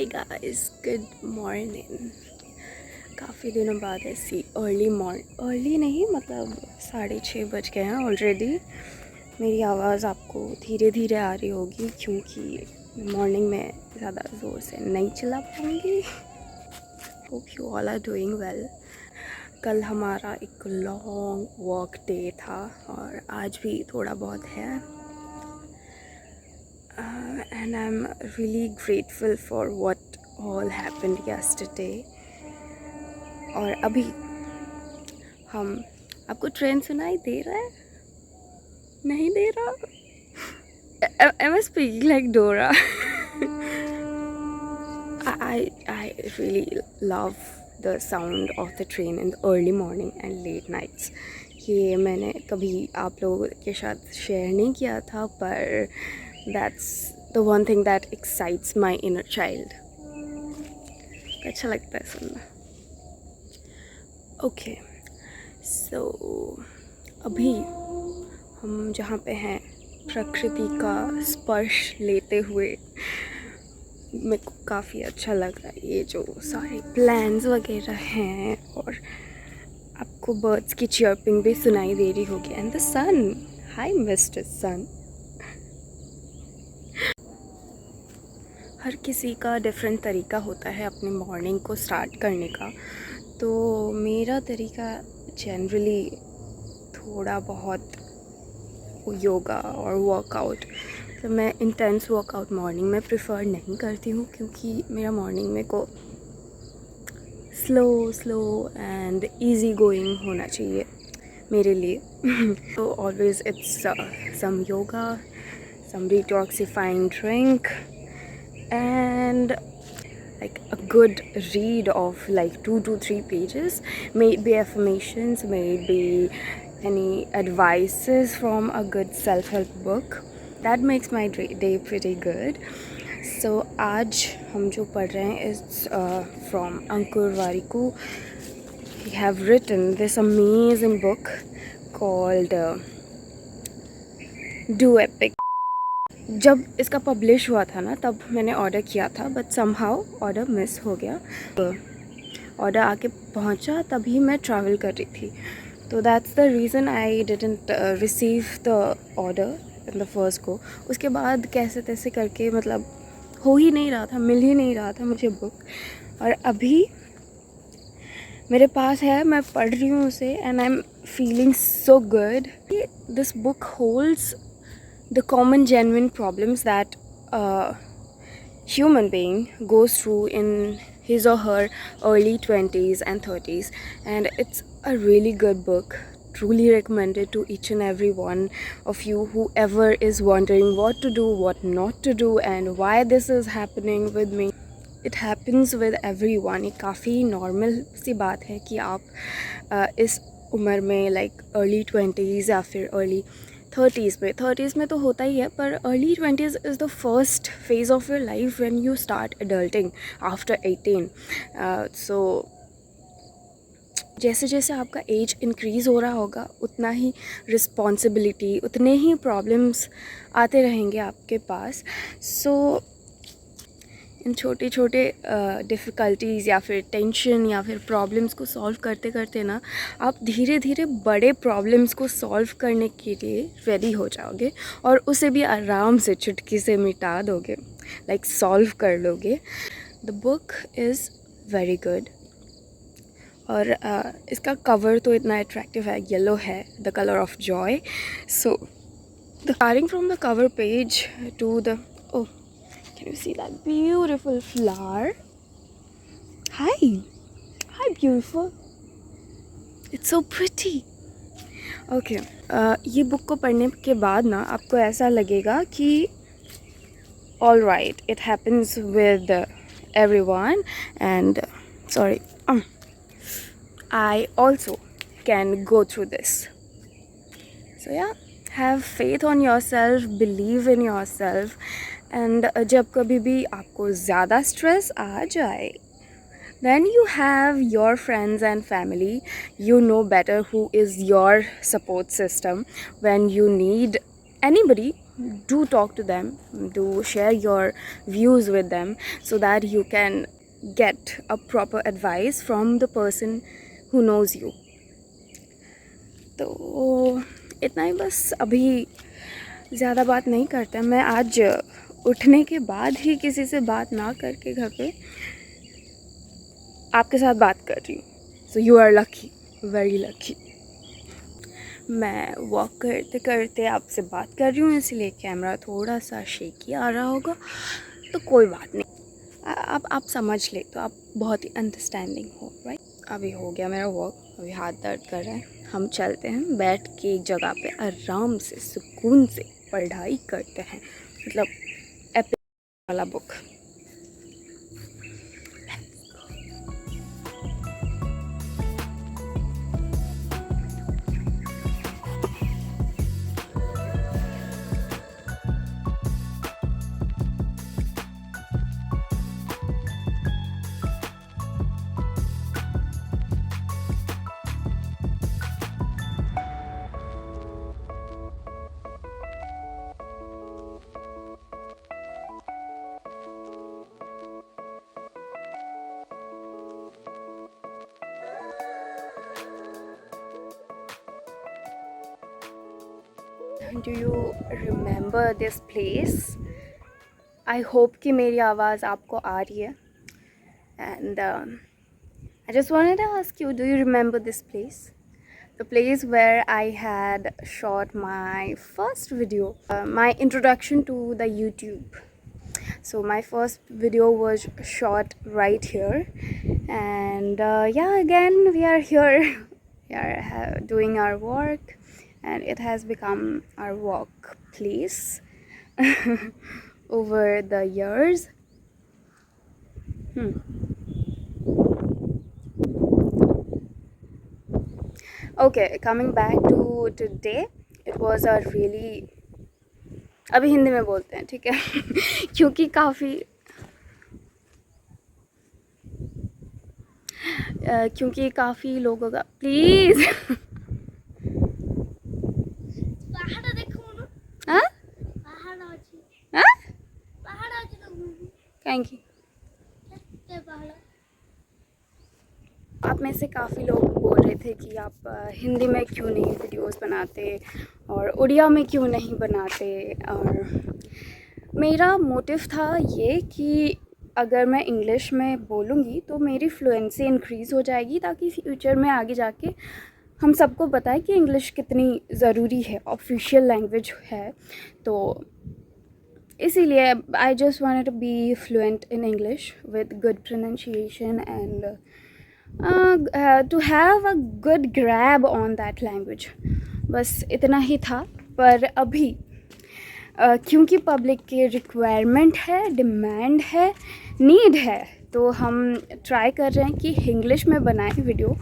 Hi guys, good morning. काफ़ी दिनों बाद ऐसी अर्ली नहीं, मतलब 6:30 बज गए हैं ऑलरेडी। मेरी आवाज़ आपको धीरे धीरे आ रही होगी क्योंकि मॉर्निंग में ज़्यादा ज़ोर से नहीं चला पाऊँगी। Hope you all are doing well. कल हमारा एक लॉन्ग वॉक डे था और आज भी थोड़ा बहुत है। And I'm really grateful for what all happened yesterday. और अभी हम आपको ट्रेन सुनाई दे रहा है? नहीं दे रहा? Am I speaking like Dora? I really love the sound of the train in the early morning and late nights. ये मैंने कभी आप लोगों के साथ शेयर नहीं किया था, पर that's the one thing that excites my inner child. अच्छा लगता है सुनना। ओके, सो अभी हम जहाँ पे हैं, प्रकृति का स्पर्श लेते हुए मेरे को काफ़ी अच्छा लग रहा है। ये जो सारे प्लान्स वगैरह हैं और आपको बर्ड्स की चर्पिंग भी सुनाई दे रही होगी। And the son, hi mister son. हर किसी का डिफरेंट तरीका होता है अपनी मॉर्निंग को स्टार्ट करने का। तो मेरा तरीका जनरली थोड़ा बहुत योगा और वर्कआउट, तो मैं इंटेंस वर्कआउट मॉर्निंग में प्रेफर नहीं करती हूँ क्योंकि मेरा मॉर्निंग में को स्लो एंड इजी गोइंग होना चाहिए मेरे लिए। तो always it's some yoga, some detoxifying drink and like a good read of like 2 to 3 pages, maybe affirmations, maybe any advices from a good self-help book. That makes my day pretty good. So आज हम जो पढ़ रहे हैं is from Ankur Warikoo. He have written this amazing book called Do Epic. जब इसका publish हुआ था ना, तब मैंने ऑर्डर किया था, बट समहाउ ऑर्डर मिस हो गया। ऑर्डर आके पहुंचा तभी मैं ट्रैवल कर रही थी, तो that's the reason I didn't receive the order in the first go. उसके बाद कैसे तैसे करके मतलब हो ही नहीं रहा था, मिल ही नहीं रहा था मुझे बुक, और अभी मेरे पास है, मैं पढ़ रही हूँ उसे and I am feeling so good. This book holds the common genuine problems that a human being goes through in his or her early 20s and 30s, and it's a really good book. Truly recommended to each and every one of you, whoever is wondering what to do, what not to do, and why this is happening with me. It happens with everyone. ये काफ़ी normal सी बात है कि आप इस उम्र में like early 20s या फिर अर्ली 30s में तो होता ही है, पर early 20s is the first phase of your life when you start adulting after 18। सो जैसे जैसे आपका एज इंक्रीज़ हो रहा होगा उतना ही रिस्पॉन्सिबिलिटी, उतने ही प्रॉब्लम्स आते रहेंगे आपके पास। सो इन छोटे छोटे डिफ़िकल्टीज़ या फिर टेंशन या फिर प्रॉब्लम्स को सॉल्व करते करते ना, आप धीरे धीरे बड़े प्रॉब्लम्स को सॉल्व करने के लिए रेडी हो जाओगे और उसे भी आराम से चुटकी से मिटा दोगे, लाइक सॉल्व कर लोगे। The book is very good. और इसका कवर तो इतना अट्रैक्टिव है, येलो है, the colour of joy. So starting from the cover page to the can you see that beautiful flower? Hi beautiful, it's so pretty. Okay, ये book को पढ़ने के बाद ना आपको ऐसा लगेगा कि all right, it happens with everyone, and sorry, I also can go through this. So yeah, have faith on yourself, believe in yourself. And जब कभी भी आपको ज़्यादा स्ट्रेस आ जाए, then you have your friends and family. You know better who is your support system when you need anybody do talk to them, do share your views with them so that you can get a proper advice from the person who knows you. तो इतना ही बस, अभी ज़्यादा बात नहीं करते। मैं आज उठने के बाद ही किसी से बात ना करके घर पे आपके साथ बात कर रही हूँ। So you are lucky, very lucky. मैं वॉक करते करते आपसे बात कर रही हूँ, इसलिए कैमरा थोड़ा सा शेकी आ रहा होगा, तो कोई बात नहीं। आप समझ ले तो आप बहुत ही अंडरस्टैंडिंग हो, राइट। अभी हो गया मेरा वॉक, अभी हाथ दर्द कर रहा है। हम चलते हैं, बैठ के एक जगह पे आराम से सुकून से पढ़ाई करते हैं, मतलब एपिक वाला book. Do you remember this place? I hope कि मेरी आवाज़ आपको आ रही है। And I just wanted to ask you, do you remember this place? The place where I had shot my first video, my introduction to the YouTube. So my first video was shot right here, and yeah, again we are here. We are doing our work, and it has become our workplace over the years. Okay, coming back to today, it was a really, अभी हिंदी में बोलते हैं, ठीक है? क्योंकि काफ़ी लोगों का, प्लीज़ हाँ हाँ कहेंगी। आप में से काफ़ी लोग बोल रहे थे कि आप हिंदी में क्यों नहीं वीडियोस बनाते और उड़िया में क्यों नहीं बनाते, और मेरा मोटिव था ये कि अगर मैं इंग्लिश में बोलूँगी तो मेरी फ्लुएंसी इंक्रीज़ हो जाएगी, ताकि फ्यूचर में आगे जाके हम सबको पता है कि इंग्लिश कितनी ज़रूरी है, ऑफिशियल लैंग्वेज है। तो इसीलिए I just wanted to be fluent in English with good pronunciation and to have a good grab on that language, बस इतना ही था। पर अभी क्योंकि पब्लिक की रिक्वायरमेंट है, डिमांड है, नीड है, तो हम ट्राई कर रहे हैं कि इंग्लिश में बनाएं video,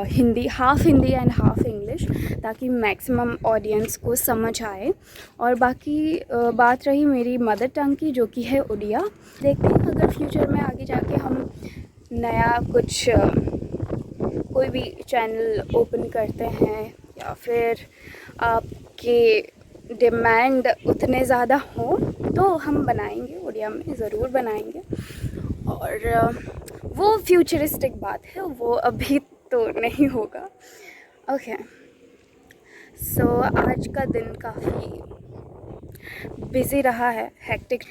Hindi, half Hindi and half English, ताकि मैक्सिमम ऑडियंस को समझ आए। और बाकी बात रही मेरी मदर टंग की, जो कि है उड़िया। देखते हैं अगर फ्यूचर में आगे जाके हम नया कुछ कोई भी चैनल ओपन करते हैं, या फिर आपके डिमांड उतने ज़्यादा हो तो हम बनाएंगे, उड़िया में ज़रूर बनाएंगे। और वो फ्यूचरिस्टिक बात है, वो अभी तो नहीं होगा। ओके, सो आज का दिन काफ़ी बिज़ी रहा है, हेक्टिक।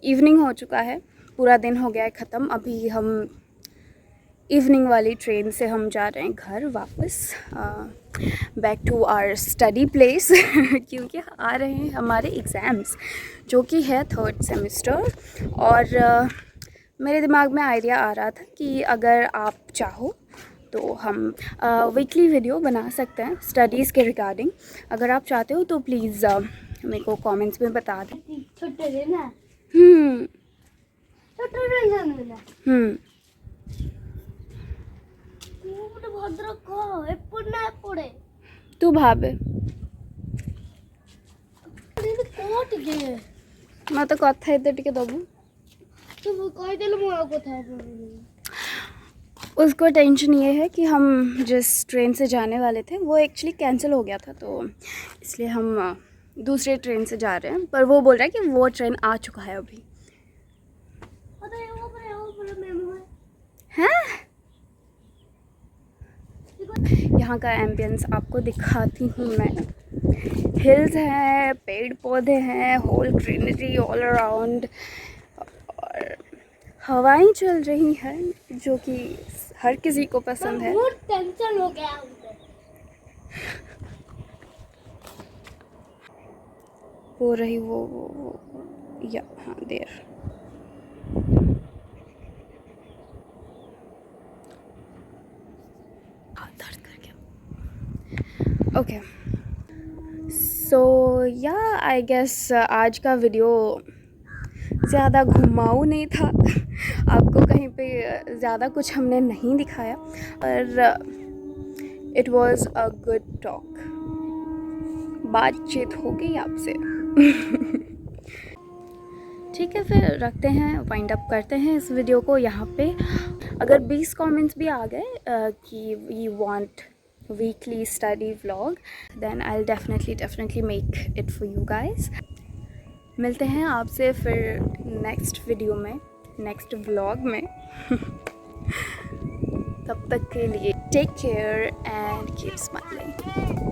इवनिंग हो चुका है, पूरा दिन हो गया है ख़त्म। अभी हम इवनिंग वाली ट्रेन से हम जा रहे हैं घर वापस, back to our study place क्योंकि आ रहे हैं हमारे एग्ज़ाम्स, जो कि है 3rd सेमेस्टर। और मेरे दिमाग में आइडिया आ रहा था कि अगर आप चाहो तो हम वीकली वीडियो बना सकते हैं स्टडीज़ के रिगार्डिंग। अगर आप चाहते हो तो प्लीज़ मेरे को कमेंट्स में बता दें। तू भावे मत कथा एते टिके दबू। उसको टेंशन ये है कि हम जिस ट्रेन से जाने वाले थे वो एक्चुअली कैंसिल हो गया था, तो इसलिए हम दूसरे ट्रेन से जा रहे हैं, पर वो बोल रहा है कि वो ट्रेन आ चुका है अभी। हैं? यहाँ का एम्बियंस आपको दिखाती हूँ मैं। हिल्स हैं, पेड़ पौधे हैं, होल ग्रीनरी ऑल अराउंड, और हवाएं चल रही हैं जो कि हर किसी को पसंद है। बहुत टेंशन हो गया हमको। हो रही वो या हाँ देर। दर्द कर गया। ओके, सो या आई गेस आज का वीडियो ज़्यादा घुमाऊ नहीं था। आपको कहीं पे ज़्यादा कुछ हमने नहीं दिखाया, पर it was a good talk. बातचीत हो गई आपसे। ठीक है, फिर रखते हैं, वाइंड अप करते हैं इस वीडियो को यहाँ पे। अगर 20 कमेंट्स भी आ गए कि we want weekly study vlog, then I will definitely make it for you guys. मिलते हैं आपसे फिर नेक्स्ट वीडियो में, नेक्स्ट व्लॉग में। तब तक के लिए take care and keep smiling.